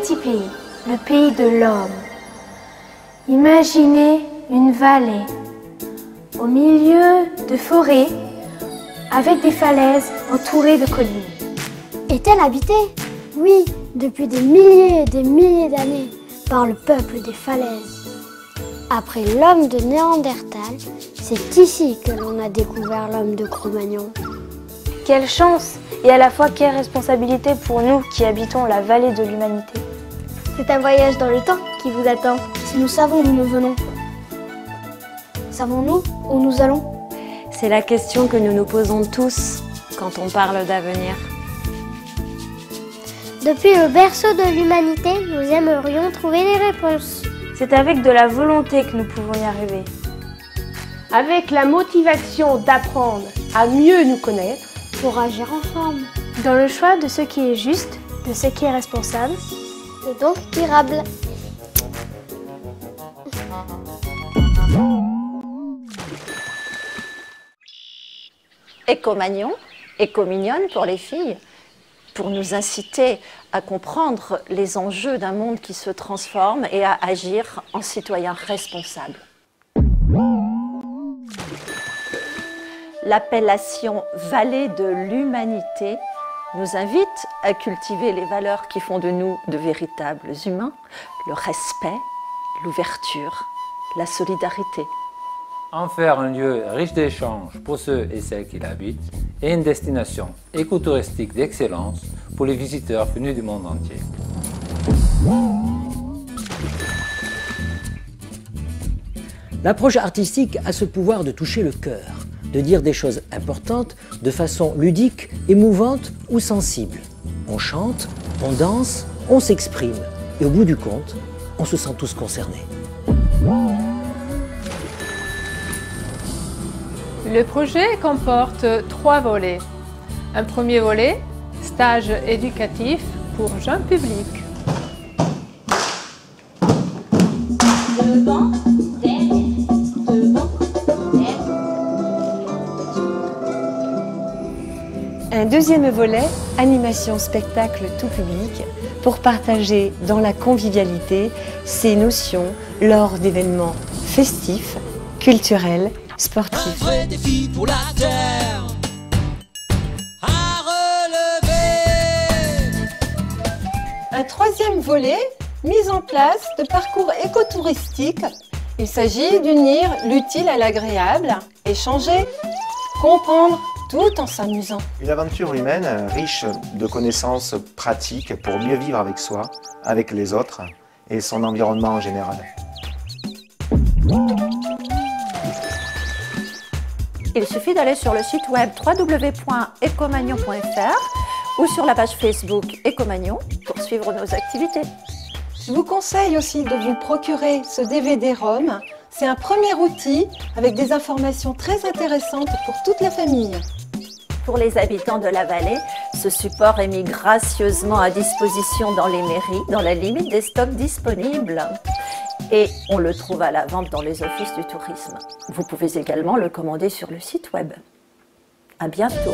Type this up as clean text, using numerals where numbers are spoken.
petit pays, le pays de l'homme. Imaginez une vallée au milieu de forêts avec des falaises entourées de collines. Est-elle habitée? Oui, depuis des milliers et des milliers d'années, par le peuple des falaises. Après l'homme de Néandertal, c'est ici que l'on a découvert l'homme de Cro-Magnon. Quelle chance et à la fois quelle responsabilité pour nous qui habitons la vallée de l'humanité. C'est un voyage dans le temps qui vous attend. Si nous savons d'où nous venons, savons-nous où nous allons? C'est la question que nous nous posons tous quand on parle d'avenir. Depuis le berceau de l'humanité, nous aimerions trouver des réponses. C'est avec de la volonté que nous pouvons y arriver. Avec la motivation d'apprendre à mieux nous connaître, Pour agir ensemble. Dans le choix de ce qui est juste, de ce qui est responsable. Et donc durable. Éco-Magnon, éco-mignonne pour les filles, pour nous inciter à comprendre les enjeux d'un monde qui se transforme et à agir en citoyens responsables. L'appellation Vallée de l'Humanité nous invite à cultiver les valeurs qui font de nous de véritables humains, le respect, l'ouverture, la solidarité. En faire un lieu riche d'échanges pour ceux et celles qui l'habitent et une destination écotouristique d'excellence pour les visiteurs venus du monde entier. L'approche artistique a ce pouvoir de toucher le cœur, de dire des choses importantes de façon ludique, émouvante ou sensible. On chante, on danse, on s'exprime et au bout du compte, on se sent tous concernés. Le projet comporte 3 volets. Un premier volet, stage éducatif pour jeunes publics. Un deuxième volet, animation spectacle tout public, pour partager dans la convivialité ces notions lors d'événements festifs, culturels, sportifs. Un vrai défi pour la terre à relever. Un troisième volet, mise en place de parcours écotouristiques. Il s'agit d'unir l'utile à l'agréable, échanger, comprendre, tout en s'amusant. Une aventure humaine riche de connaissances pratiques pour mieux vivre avec soi, avec les autres et son environnement en général. Il suffit d'aller sur le site web www.ecomagnon.fr ou sur la page Facebook Éco-Magnon pour suivre nos activités. Je vous conseille aussi de vous procurer ce DVD-ROM. C'est un premier outil avec des informations très intéressantes pour toute la famille. Pour les habitants de la vallée, ce support est mis gracieusement à disposition dans les mairies, dans la limite des stocks disponibles. Et on le trouve à la vente dans les offices du tourisme. Vous pouvez également le commander sur le site web. À bientôt.